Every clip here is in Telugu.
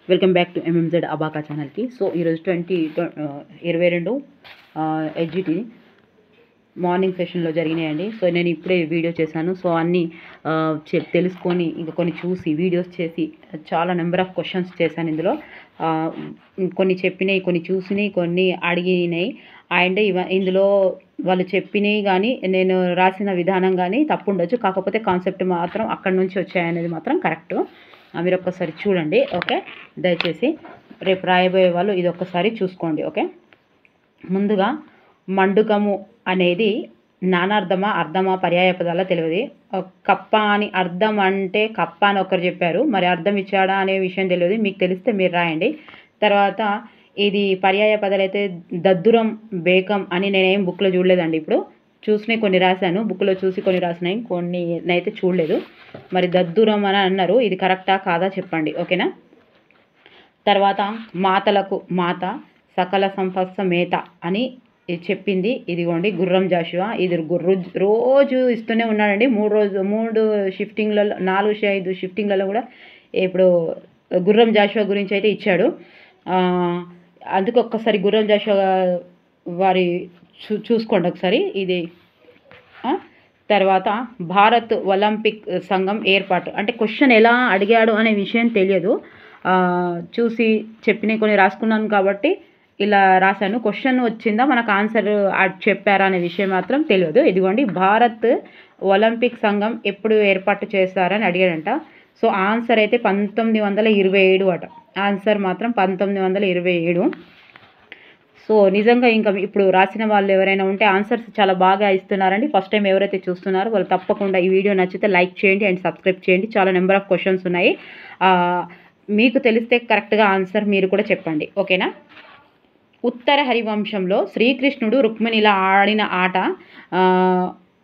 వెల్కమ్ బ్యాక్ టు ఎంఎంజెడ్ అబాకా ఛానల్కి. సో ఈరోజు 22 ఎడ్జిటి మార్నింగ్ సెషన్లో జరిగినాయండి. సో నేను ఇప్పుడే వీడియో చేశాను. సో అన్నీ తెలుసుకొని ఇంకా కొన్ని చూసి వీడియోస్ చేసి చాలా నెంబర్ ఆఫ్ క్వశ్చన్స్ చేశాను. ఇందులో కొన్ని చెప్పినాయి, కొన్ని చూసినాయి, కొన్ని అడిగినాయి. అండ్ ఇందులో వాళ్ళు చెప్పినవి కానీ నేను రాసిన విధానం కానీ తప్పు ఉండొచ్చు, కాకపోతే కాన్సెప్ట్ మాత్రం అక్కడి నుంచి వచ్చాయనేది మాత్రం కరెక్ట్. మీరు ఒక్కసారి చూడండి. ఓకే, దయచేసి రేపు రాయబోయే వాళ్ళు ఇది ఒక్కసారి చూసుకోండి. ఓకే, ముందుగా మండుకము అనేది నానార్థమా అర్థమా పర్యాయ పదాల తెలియదు. కప్ప అని అర్థం అంటే కప్ప అని ఒకరు చెప్పారు, మరి అర్థం ఇచ్చాడా అనే విషయం తెలియదు. మీకు తెలిస్తే మీరు రాయండి. తర్వాత ఇది పర్యాయ పదాలు అయితే దద్దురం బేకం అని నేనేం బుక్లో చూడలేదండి. ఇప్పుడు చూసినవి కొన్ని రాశాను, బుక్లో చూసి కొన్ని రాసినాయి, కొన్ని అయితే చూడలేదు. మరి దద్దురం అని అన్నారు, ఇది కరెక్టా కాదా చెప్పండి. ఓకేనా. తర్వాత మాతలకు మాత సకల సంపత్స మేత అని చెప్పింది ఇదిగోండి గుర్రం జాషువా. ఇది రోజు ఇస్తూనే ఉన్నాడండి. 3 షిఫ్టింగ్లలో 4-5 షిఫ్టింగ్లలో కూడా ఇప్పుడు గుర్రం జాషువా గురించి అయితే ఇచ్చాడు. అందుకు ఒక్కసారి గుర్రం జాషువా వారి చూసుకోండి ఒకసారి ఇది. తర్వాత భారత్ ఒలింపిక్ సంఘం ఏర్పాటు అంటే క్వశ్చన్ ఎలా అడిగాడు అనే విషయం తెలియదు. చూసి చెప్పినవి కొన్ని రాసుకున్నాను కాబట్టి ఇలా రాశాను. క్వశ్చన్ వచ్చిందా, మనకు ఆన్సర్ చెప్పారా అనే విషయం మాత్రం తెలియదు. ఇదిగోండి, భారత్ ఒలింపిక్ సంఘం ఎప్పుడు ఏర్పాటు చేస్తారని అడిగాడంట. సో ఆన్సర్ అయితే 1927 అట. ఆన్సర్ మాత్రం 1927. సో నిజంగా ఇంకా ఇప్పుడు రాసిన వాళ్ళు ఎవరైనా ఉంటే ఆన్సర్స్ చాలా బాగా ఇస్తున్నారండి. ఫస్ట్ టైం ఎవరైతే చూస్తున్నారో వాళ్ళు తప్పకుండా ఈ వీడియో నచ్చితే లైక్ చేయండి అండ్ సబ్స్క్రైబ్ చేయండి. చాలా నెంబర్ ఆఫ్ క్వశ్చన్స్ ఉన్నాయి. మీకు తెలిస్తే కరెక్ట్గా ఆన్సర్ మీరు కూడా చెప్పండి. ఓకేనా. ఉత్తర హరివంశంలో శ్రీకృష్ణుడు రుక్మిణిలా ఆడిన ఆట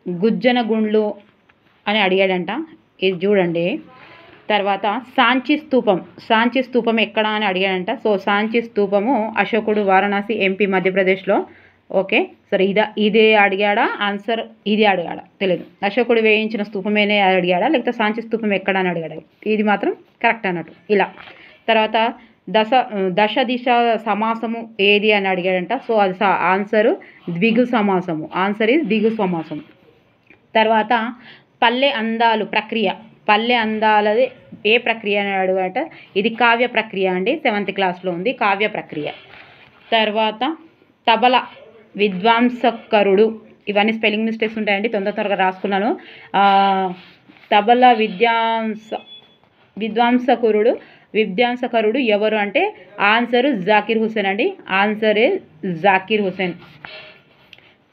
గుజ్జన గుండ్లు అని అడిగాడంట. ఇది చూడండి. తర్వాత సాంచి స్తూపం ఎక్కడ అని అడిగాడంట. సో సాంచి స్తూపము అశోకుడు వారణాసి ఎంపీ మధ్యప్రదేశ్లో. ఓకే, సరే ఇదే అడిగాడా ఆన్సర్, ఇది అడిగాడా తెలియదు. అశోకుడు వేయించిన స్తూపమేనే అడిగాడా, లేకపోతే సాంచి స్తూపం ఎక్కడ అని అడిగాడా, ఇది మాత్రం కరెక్ట్ అన్నట్టు ఇలా. తర్వాత దశ దిశ సమాసము ఏది అని అడిగాడంట. సో అది ఆన్సరు ద్విగు సమాసము. ఆన్సర్ ఈజ్ ద్విగు సమాసము. తర్వాత పల్లె అందాలు ప్రక్రియ, పల్లె అందాలది ఏ ప్రక్రియ అని అడుగుట. ఇది కావ్య ప్రక్రియ అండి, 7th క్లాస్లో ఉంది కావ్య ప్రక్రియ. తర్వాత తబల విద్వాంసకరుడు, ఇవన్నీ స్పెల్లింగ్ మిస్టేక్స్ ఉంటాయండి, తొందరగా రాసుకున్నాను. తబల విద్వాంసకరుడు ఎవరు అంటే ఆన్సరు జాకిర్ హుసేన్ అండి. ఆన్సర్ జాకిర్ హుసేన్.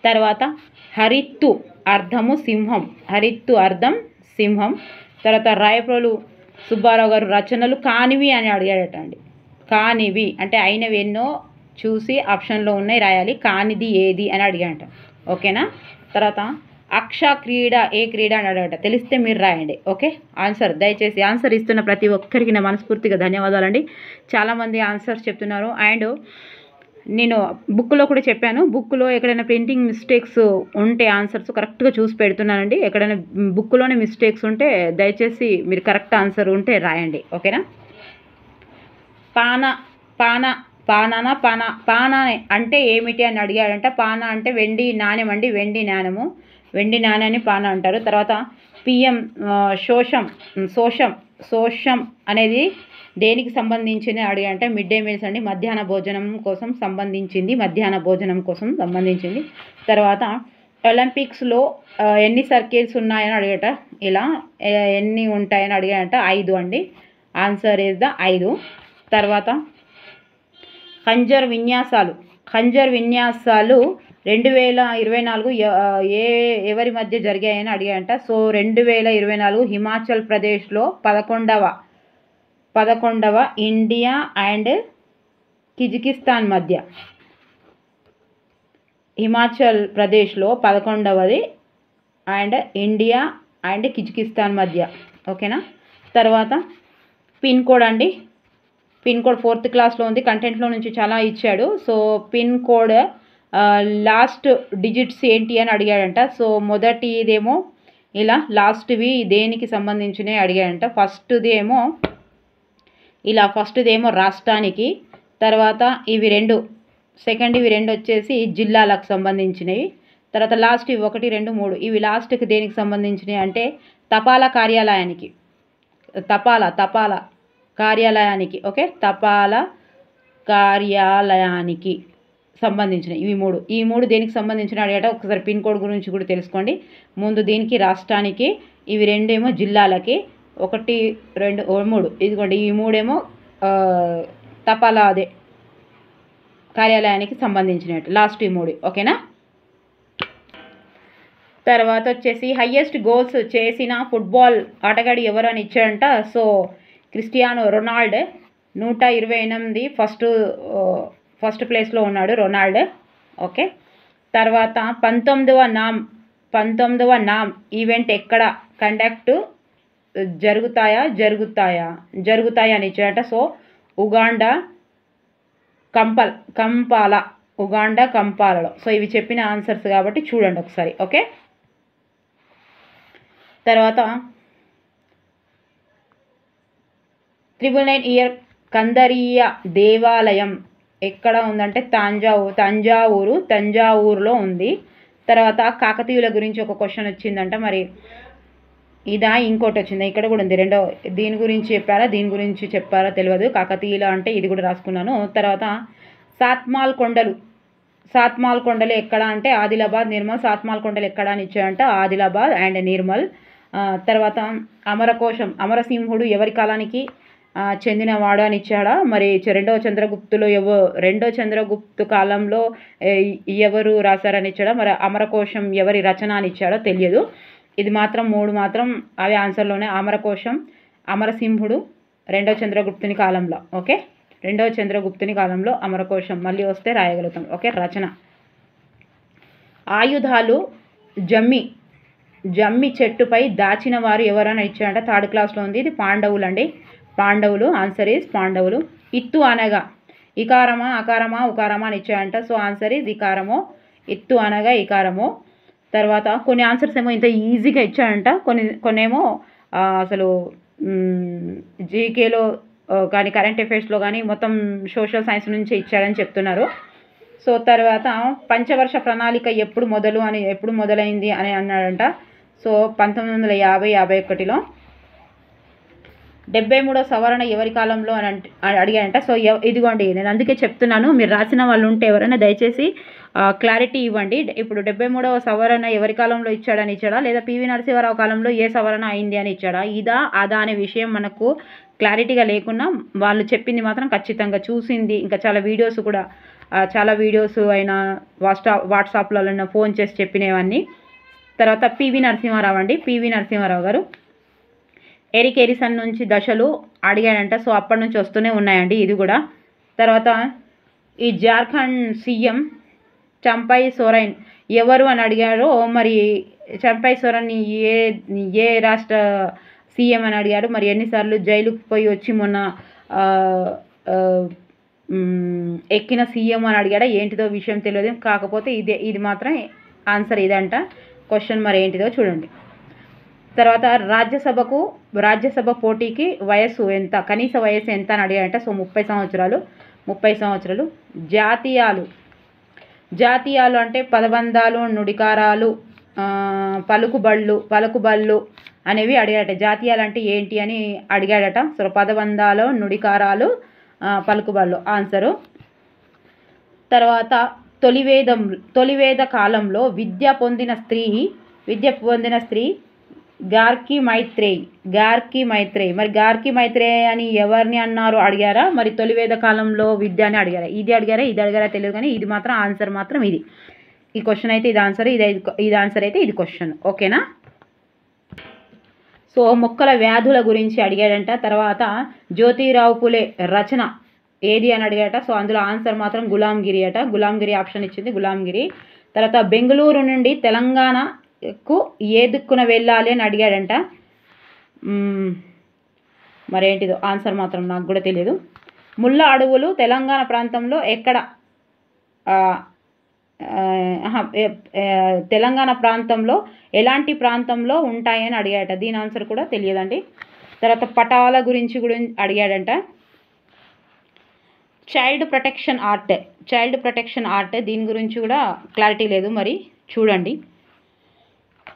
తర్వాత హరిత్తు అర్థము సింహం, హరిత్తు అర్థం సింహం. తర్వాత రాయప్రోలు సుబ్బారావు గారు రచనలు కానివి అని అడిగాడట అండి. కానివి అంటే అయినవి ఎన్నో చూసి ఆప్షన్లో ఉన్నాయి రాయాలి, కానిది ఏది అని అడిగాడట. ఓకేనా. తర్వాత అక్ష క్రీడ ఏ క్రీడ అని అడిగాడట. తెలిస్తే మీరు రాయండి. ఓకే, ఆన్సర్ దయచేసి ఆన్సర్ ఇస్తున్న ప్రతి ఒక్కరికి నా మనస్ఫూర్తిగా ధన్యవాదాలండి. చాలామంది ఆన్సర్స్ చెప్తున్నారు. అండ్ నేను బుక్లో కూడా చెప్పాను, బుక్లో ఎక్కడైనా ప్రింటింగ్ మిస్టేక్స్ ఉంటే ఆన్సర్స్ కరెక్ట్గా చూసి పెడుతున్నానండి. ఎక్కడైనా బుక్లోనే మిస్టేక్స్ ఉంటే దయచేసి మీరు కరెక్ట్ ఆన్సర్ ఉంటే రాయండి. ఓకేనా. పాన అంటే ఏమిటి అని అడిగాడంట. పాన అంటే వెండి నాణ్యం అండి, వెండి నాణ్యము, వెండి నాణ్యాన్ని పాన అంటారు. తర్వాత పిఎం శోషం అనేది దేనికి సంబంధించింది అడిగాడంటే మిడ్ డే మీల్స్ అండి, మధ్యాహ్న భోజనం కోసం సంబంధించింది. తర్వాత ఒలింపిక్స్లో ఎన్ని సర్కిల్స్ ఉన్నాయని అడిగట. ఇలా ఎన్ని ఉంటాయని అడిగాడంట. 5 అండి. Answer is the 5. తర్వాత ఖంజర్ విన్యాసాలు 2024 ఎవరి మధ్య జరిగాయని అడిగాయంట. సో 2024 హిమాచల్ ప్రదేశ్లో 11వ ఇండియా అండ్ కిజకిస్తాన్ మధ్య. హిమాచల్ ప్రదేశ్లో 11వది అండ్ ఇండియా అండ్ కిజకిస్తాన్ మధ్య. ఓకేనా. తర్వాత పిన్ కోడ్ అండి, పిన్ కోడ్ 4th క్లాస్లో ఉంది, కంటెంట్లో నుంచి చాలా ఇచ్చాడు. So pin code last digits ఏంటి అని అడిగాడంట. సో మొదటిదేమో ఇలా, లాస్ట్వి దేనికి సంబంధించినవి అడిగాడంట. ఫస్ట్ది ఏమో ఇలా ఫస్ట్దేమో రాష్ట్రానికి, తర్వాత ఇవి రెండు సెకండ్ ఇవి రెండు వచ్చేసి జిల్లాలకు సంబంధించినవి, తర్వాత లాస్ట్ ఇవి 1 2 3 ఇవి లాస్ట్కి దేనికి సంబంధించినవి అంటే తపాలా కార్యాలయానికి, తపాలా కార్యాలయానికి, ఓకే, తపాలా కార్యాలయానికి సంబంధించిన ఈ మూడు దేనికి సంబంధించిన అడిగేట ఒకసారి పిన్ కోడ్ గురించి కూడా తెలుసుకోండి. ముందు దీనికి రాష్ట్రానికి, ఇవి రెండేమో జిల్లాలకి, 1 2 3 ఇదిగోండి ఈ మూడేమో తపాలా అదే కార్యాలయానికి సంబంధించినట్టు లాస్ట్ ఈ 3, ఓకేనా. తర్వాత వచ్చేసి హయ్యెస్ట్ గోల్స్ చేసిన ఫుట్బాల్ ఆటగాడు ఎవరు అని ఇచ్చాడంట. సో క్రిస్టియానో రొనాల్డో 128 ఫస్ట్ ప్లేస్లో ఉన్నాడు రొనాల్డో, ఓకే. తర్వాత 19వ నామ్ ఈవెంట్ ఎక్కడ కండక్ట్ జరుగుతాయా అని ఇచ్చాడట. సో ఉగాండా కంపాలలో. సో ఇవి చెప్పిన ఆన్సర్స్ కాబట్టి చూడండి ఒకసారి, ఓకే. తర్వాత 999 ఇయర్ కందరీయ దేవాలయం ఎక్కడ ఉందంటే తంజావూరులో ఉంది. తర్వాత కాకతీయుల గురించి ఒక క్వశ్చన్ వచ్చిందంట, మరి ఇదా ఇంకోటి వచ్చింది, ఇక్కడ కూడా ఉంది రెండో, దీని గురించి చెప్పారా తెలియదు. కాకతీయుల అంటే ఇది కూడా రాసుకున్నాను. తర్వాత సాత్మాల్ కొండలు ఎక్కడ అంటే ఆదిలాబాద్, నిర్మల్. సాత్మాల్ కొండలు ఎక్కడ అని ఇచ్చాడంట ఆదిలాబాద్ అండ్ నిర్మల్. తర్వాత అమరసింహుడు ఎవరి కాలానికి చెందినవాడు అని ఇచ్చాడా, మరి రెండవ చంద్రగుప్తు కాలంలో ఎవరు రాశారని ఇచ్చాడా, మరి అమరకోశం ఎవరి రచన అని ఇచ్చాడో తెలియదు. ఇది మాత్రం 3 మాత్రం అవి ఆన్సర్లోనే. అమరసింహుడు రెండవ చంద్రగుప్తుని కాలంలో, ఓకే, రెండవ చంద్రగుప్తుని కాలంలో అమరకోశం మళ్ళీ వస్తే రాయగలుగుతాం, ఓకే. రచన ఆయుధాలు జమ్మి చెట్టుపై దాచిన వారు ఎవరని ఇచ్చాడంటే 3rd క్లాస్లో ఉంది. ఇది పాండవులు. ఆన్సర్ ఈజ్ పాండవులు. ఇత్తు అనగా ఇకారమా అకారమా ఉకారమా అని ఇచ్చాడంట. సో ఆన్సర్ ఈజ్ ఇకారమో. ఇత్తు అనగా ఇకారమో. తర్వాత కొన్ని ఆన్సర్స్ ఏమో ఇంత ఈజీగా ఇచ్చాడంట, కొన్నేమో అసలు జీకేలో కానీ కరెంట్ అఫైర్స్లో కానీ మొత్తం సోషల్ సైన్స్ నుంచి ఇచ్చాడని చెప్తున్నారు. సో తర్వాత పంచవర్ష ప్రణాళిక ఎప్పుడు మొదలైంది అని అన్నాడంట. సో 1950-51లో. 73వ సవరణ ఎవరి కాలంలో అని అడిగాడంట. సో ఇదిగోండి నేను అందుకే చెప్తున్నాను, మీరు రాసిన వాళ్ళు ఉంటే ఎవరైనా దయచేసి క్లారిటీ ఇవ్వండి. ఇప్పుడు 73వ సవరణ ఎవరి కాలంలో ఇచ్చాడా, లేదా పివి నరసింహారావు కాలంలో ఏ సవరణ అయింది అని ఇచ్చాడా, అదా అనే విషయం మనకు క్లారిటీగా లేకున్నా వాళ్ళు చెప్పింది మాత్రం ఖచ్చితంగా చూసింది, ఇంకా చాలా వీడియోస్ అయినా వాట్సాప్లలో ఫోన్ చేసి చెప్పినవన్నీ. తర్వాత పివి నరసింహారావు గారు ఎరిక్ ఎరిసన్ నుంచి దశలు అడిగాడంట. సో అప్పటి నుంచి వస్తూనే ఉన్నాయండి ఇది కూడా. తర్వాత ఈ జార్ఖండ్ సీఎం చంపై సోరెన్ ఎవరు అని అడిగారు, మరి చంపై సోరెన్ ఏ రాష్ట్ర సీఎం అని అడిగారు, మరి ఎన్నిసార్లు జైలుకు పోయి వచ్చి మొన్న ఎక్కిన సీఎం అని అడిగాడా, ఏంటిదో విషయం తెలియదు. కాకపోతే ఇది మాత్రం ఆన్సర్ ఇదంట. క్వశ్చన్ మరి ఏంటిదో చూడండి. తర్వాత రాజ్యసభ పోటీకి వయస్సు ఎంత, కనీస వయస్సు ఎంత అని అడిగాడంట. సో 30 సంవత్సరాలు. జాతీయాలు అంటే పదబంధాలు, నుడికారాలు, పలుకుబళ్ళు అనేవి అడిగాడట. జాతీయాలు అంటే ఏంటి అని అడిగాడట. సో పదబంధాలు, నుడికారాలు, పలుకుబళ్ళు ఆన్సరు. తర్వాత తొలివేద కాలంలో విద్య పొందిన స్త్రీ గార్కి మైత్రేయి. మరి గార్కి మైత్రేయి అని ఎవరిని అన్నారు అడిగారా, మరి తొలివేద కాలంలో విద్య అని అడిగారా, ఇది అడిగారా తెలియదు, కానీ ఇది మాత్రం ఆన్సర్ మాత్రం ఇది. ఈ క్వశ్చన్ అయితే ఇది ఆన్సర్, ఇది ఆన్సర్ అయితే ఇది క్వశ్చన్, ఓకేనా. సో మొక్కల వ్యాధుల గురించి అడిగాడంట. తర్వాత జ్యోతిరావు పులే రచన ఏది అని అడిగాట. సో అందులో ఆన్సర్ మాత్రం గులాంగిరి అట. గులాంగిరి ఆప్షన్ ఇచ్చింది, గులాంగిరి. తర్వాత బెంగళూరు నుండి తెలంగాణకు ఏ దిక్కున వెళ్ళాలి అని అడిగాడంట. మరేంటిదో ఆన్సర్ మాత్రం నాకు కూడా తెలియదు. ముళ్ళ అడవులు తెలంగాణ ప్రాంతంలో ఎక్కడ, తెలంగాణ ప్రాంతంలో ఎలాంటి ప్రాంతంలో ఉంటాయని అడిగాడట. దీని ఆన్సర్ కూడా తెలియదండి. తర్వాత పటాల గురించి కూడా అడిగాడంట. చైల్డ్ ప్రొటెక్షన్ ఆర్ట్ దీని గురించి కూడా క్లారిటీ లేదు, మరి చూడండి.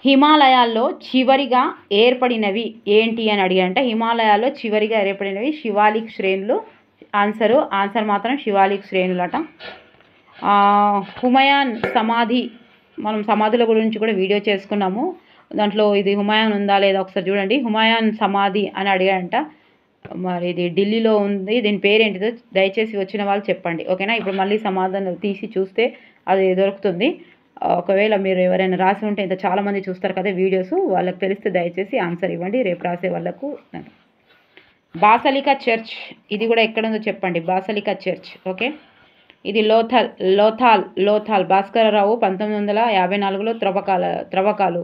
హిమాలయాల్లో చివరిగా ఏర్పడినవి ఏంటి అని అడిగారంట. హిమాలయాల్లో చివరిగా ఏర్పడినవి శివాలిక్ శ్రేణులు. ఆన్సర్ మాత్రం శివాలిక్ శ్రేణులట. హుమయాన్ సమాధి, మనం సమాధుల గురించి కూడా వీడియో చేసుకున్నాము. దాంట్లో ఇది హుమయాన్ ఉందా లేదా ఒకసారి చూడండి. హుమయాన్ సమాధి అని అడిగారంట. మరి ఇది ఢిల్లీలో ఉంది, దీని పేరేంటిదో దయచేసి వచ్చిన వాళ్ళు చెప్పండి, ఓకేనా. ఇప్పుడు మళ్ళీ సమాధానం తీసి చూస్తే అది దొరుకుతుంది. ఒకవేళ మీరు ఎవరైనా రాసి ఉంటే ఇంత చాలామంది చూస్తారు కదా వీడియోస్, వాళ్ళకి తెలిస్తే దయచేసి ఆన్సర్ ఇవ్వండి రేపు రాసే వాళ్ళకు. బాసలికా చర్చ్, ఇది కూడా ఎక్కడ ఉందో చెప్పండి. బాసలికా చర్చ్, ఓకే. ఇది లోథాల్ భాస్కరరావు 1954లో త్రవ్వకాలు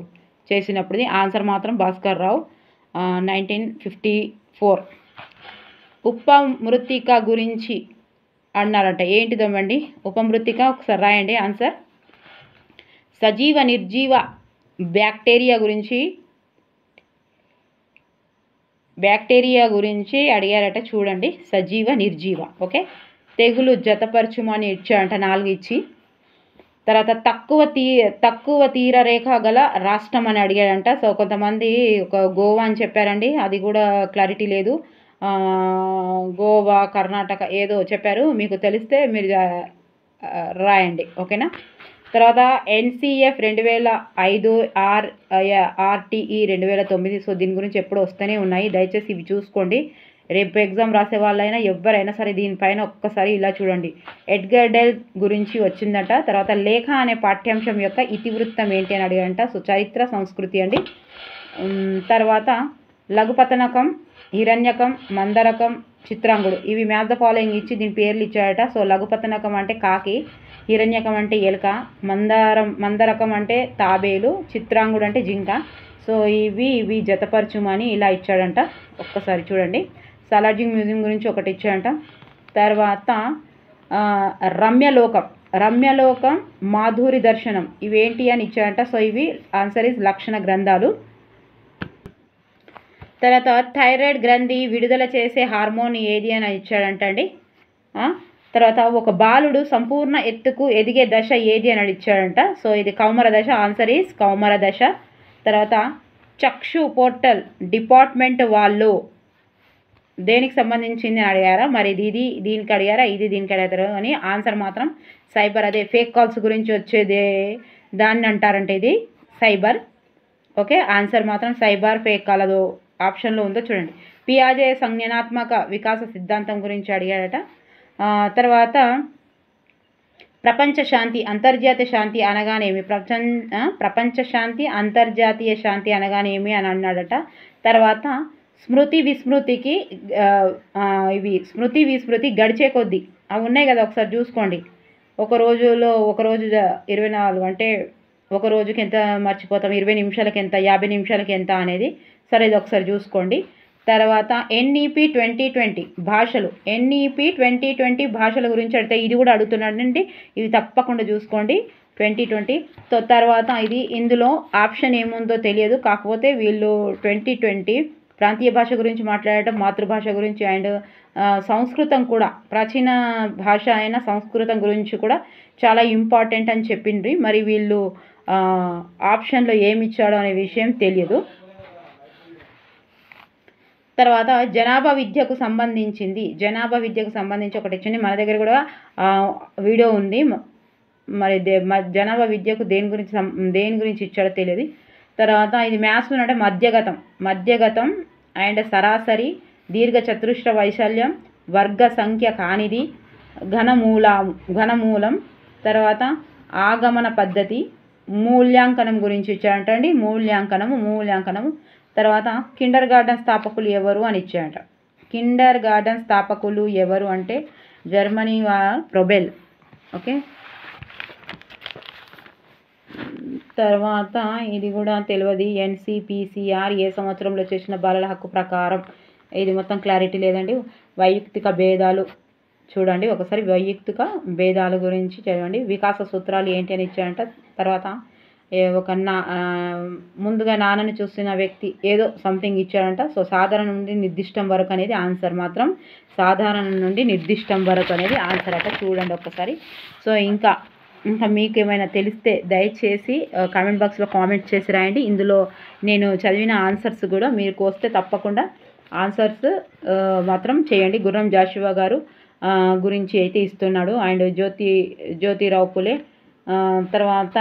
చేసినప్పుడు. ఆన్సర్ మాత్రం భాస్కరరావు 1954. ఉపమృత్తిక గురించి అన్నారంట. ఏంటిదోమండి ఉపమృత్తిక, ఒకసారి రాయండి ఆన్సర్. సజీవ నిర్జీవ బ్యాక్టీరియా గురించి అడిగారట. చూడండి సజీవ నిర్జీవ, ఓకే. తెగులు జతపరచుమని ఇచ్చాడంట 4 ఇచ్చి. తర్వాత తక్కువ తీరరేఖ గల రాష్ట్రం అని అడిగాడంట. సో కొంతమంది ఒక గోవా అని చెప్పారండి, అది కూడా క్లారిటీ లేదు. గోవా, కర్ణాటక ఏదో చెప్పారు, మీకు తెలిస్తే మీరు రాయండి, ఓకేనా. తర్వాత NCF 2005, RTE 2009. సో దీని గురించి ఎప్పుడు వస్తూనే ఉన్నాయి, దయచేసి ఇవి చూసుకోండి. రేపు ఎగ్జామ్ రాసే వాళ్ళైనా ఎవరైనా సరే దీనిపైన ఒక్కసారి ఇలా చూడండి. ఎడ్గర్ డెల్ గురించి వచ్చిందట. తర్వాత లేఖ అనే పాఠ్యాంశం యొక్క ఇతివృత్తం ఏంటి అని అడిగారంట. సో చరిత్ర సంస్కృతి అండి. తర్వాత లఘుపతనకం, హిరణ్యకం, మందరకం, చిత్రాంగుడు, ఇవి మ్యాచ్ ద ఫాలోయింగ్ ఇచ్చి దీని పేర్లు ఇచ్చాడట. సో లఘుపతనకం అంటే కాకి, హిరణ్యకం అంటే ఎలుక, మందరకం అంటే తాబేలు, చిత్రాంగుడు అంటే జింక. సో ఇవి జతపరచుమని ఇలా ఇచ్చాడంట. ఒక్కసారి చూడండి. సాలార్జింగ్ మ్యూజియం గురించి ఒకటి ఇచ్చాడంట. తర్వాత రమ్యలోకం, మాధురి దర్శనం, ఇవేంటి అని ఇచ్చాడంట. సో ఇవి ఆన్సర్ ఇస్ లక్షణ గ్రంథాలు. తర్వాత థైరాయిడ్ గ్రంథి విడుదల చేసే హార్మోన్ ఏది అని ఇచ్చాడంట అండి. తర్వాత ఒక బాలుడు సంపూర్ణ ఎత్తుకు ఎదిగే దశ ఏది అని ఇచ్చాడంట. సో ఇది కౌమర దశ, ఆన్సర్ ఈస్ కౌమర దశ. తర్వాత చక్షు పోర్టల్ డిపార్ట్మెంట్ వాళ్ళు దేనికి సంబంధించింది అని అడిగారా, మరి ఇది దీనికి అడిగారా, ఇది దీనికి అడిగారు అని. ఆన్సర్ మాత్రం సైబర్, అదే ఫేక్ కాల్స్ గురించి వచ్చేదే దాన్ని అంటారంటే ఇది సైబర్, ఓకే. ఆన్సర్ మాత్రం సైబర్, ఫేక్ కాల్ అదో ఆప్షన్లో ఉందో చూడండి. పియాజే సంజ్ఞానాత్మక వికాస సిద్ధాంతం గురించి అడిగాడట. తర్వాత ప్రపంచ శాంతి అంతర్జాతీయ శాంతి అనగానేమి, ప్రపంచ శాంతి అంతర్జాతీయ శాంతి అనగానేమి అని అన్నాడట. తర్వాత స్మృతి విస్మృతి గడిచే కొద్దీ అవి ఉన్నాయి కదా, ఒకసారి చూసుకోండి. ఒక రోజు 24 అంటే ఒక రోజుకి ఎంత మర్చిపోతాం, 20 నిమిషాలకి ఎంత, 50 నిమిషాలకి ఎంత అనేది. సరే ఇది ఒకసారి చూసుకోండి. తర్వాత NEP 2020 భాషలు, NEP 2020 భాషల గురించి అడిగితే ఇది కూడా అడుగుతున్నాడండి, ఇవి తప్పకుండా చూసుకోండి 2020. తర్వాత ఇందులో ఆప్షన్ ఏముందో తెలియదు, కాకపోతే వీళ్ళు 2020 ప్రాంతీయ భాష గురించి మాట్లాడటం, మాతృభాష గురించి అండ్ సంస్కృతం కూడా, ప్రాచీన భాష అయిన సంస్కృతం గురించి కూడా చాలా ఇంపార్టెంట్ అని చెప్పిండ్రి. మరి వీళ్ళు ఆప్షన్లో ఏమి ఇచ్చాడో అనే విషయం తెలియదు. తర్వాత జనాభా విద్యకు సంబంధించి ఒకటి ఇచ్చింది, మన దగ్గర కూడా వీడియో ఉంది. మరి జనాభా విద్యకు దేని గురించి ఇచ్చాడో తెలియదు. తర్వాత ఇది మ్యాథ్స్లో అంటే మధ్యగతం అండ్ సరాసరి, దీర్ఘ చతురస్ర వైశాల్యం, వర్గ సంఖ్య కానిది, ఘనమూలం, తర్వాత ఆగమన పద్ధతి, మూల్యాంకనం గురించి ఇచ్చాడంట అండి. మూల్యాంకనము. తర్వాత కిండర్ గార్డెన్ స్థాపకులు ఎవరు అని ఇచ్చాడంట. కిండర్ గార్డెన్ స్థాపకులు ఎవరు అంటే జర్మనీ ప్రొబెల్, ఓకే. తర్వాత ఇది కూడా తెలియదు, NCPCR ఏ సంవత్సరంలో చేసిన బాలల హక్కు ప్రకారం. ఇది మొత్తం క్లారిటీ లేదండి. వైయక్తిక భేదాలు చూడండి ఒకసారి, వైయక్తిక భేదాల గురించి చదవండి. వికాస సూత్రాలు ఏంటి అని ఇచ్చాడంట. తర్వాత ఒక ముందుగా నాన్నని చూస్తున్న వ్యక్తి ఏదో సంథింగ్ ఇచ్చాడంట. సో సాధారణం నుండి నిర్దిష్టం వరకు అనేది ఆన్సర్ మాత్రం సాధారణం నుండి నిర్దిష్టం వరకు అనేది ఆన్సర్ అట. చూడండి ఒక్కసారి. సో ఇంకా మీకేమైనా తెలిస్తే దయచేసి కామెంట్ బాక్స్లో కామెంట్ చేసి రాయండి. ఇందులో నేను చదివిన ఆన్సర్స్ కూడా మీకు వస్తే తప్పకుండా ఆన్సర్స్ మాత్రం చేయండి. గుర్రం జాషువా గారు గురించి అయితే ఇస్తున్నాడు. అండ్ జ్యోతిరావు పులే తర్వాత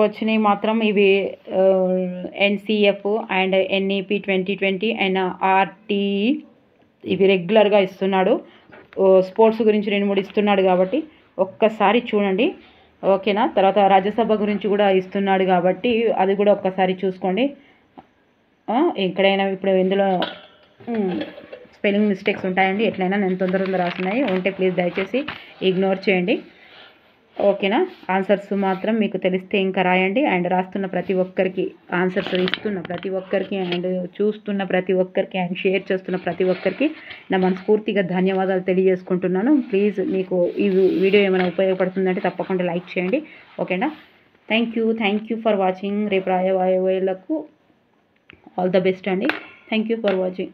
వచ్చినాయి మాత్రం ఇవి NCF and NEP 2020 and RTE ఇవి రెగ్యులర్గా ఇస్తున్నాడు. స్పోర్ట్స్ గురించి 2-3 ఇస్తున్నాడు కాబట్టి ఒక్కసారి చూడండి, ఓకేనా. తర్వాత రాజ్యసభ గురించి కూడా ఇస్తున్నాడు కాబట్టి అది కూడా ఒక్కసారి చూసుకోండి. ఎక్కడైనా ఇప్పుడు ఇందులో స్పెల్లింగ్ మిస్టేక్స్ ఉంటాయండి. ఎట్లయినా నేను తొందరగా రాస్తున్నాయి ఉంటే ప్లీజ్ దయచేసి ఇగ్నోర్ చేయండి, ఓకేనా. ఆన్సర్స్ మాత్రం మీకు తెలిస్తే ఇంకా రాయండి. అండ్ రాస్తున్న ప్రతి ఒక్కరికి, ఆన్సర్స్ ఇస్తున్న ప్రతి ఒక్కరికి, అండ్ చూస్తున్న ప్రతి ఒక్కరికి, అండ్ షేర్ చేస్తున్న ప్రతి ఒక్కరికి నా మనస్ఫూర్తిగా ధన్యవాదాలు తెలియజేసుకుంటున్నాను. ప్లీజ్ మీకు ఈ వీడియో ఏమైనా ఉపయోగపడుతుందంటే తప్పకుండా లైక్ చేయండి, ఓకేనా. Thank you for watching. రేపు రాయవాయలకు ఆల్ ద బెస్ట్ అండి. Thank you for watching.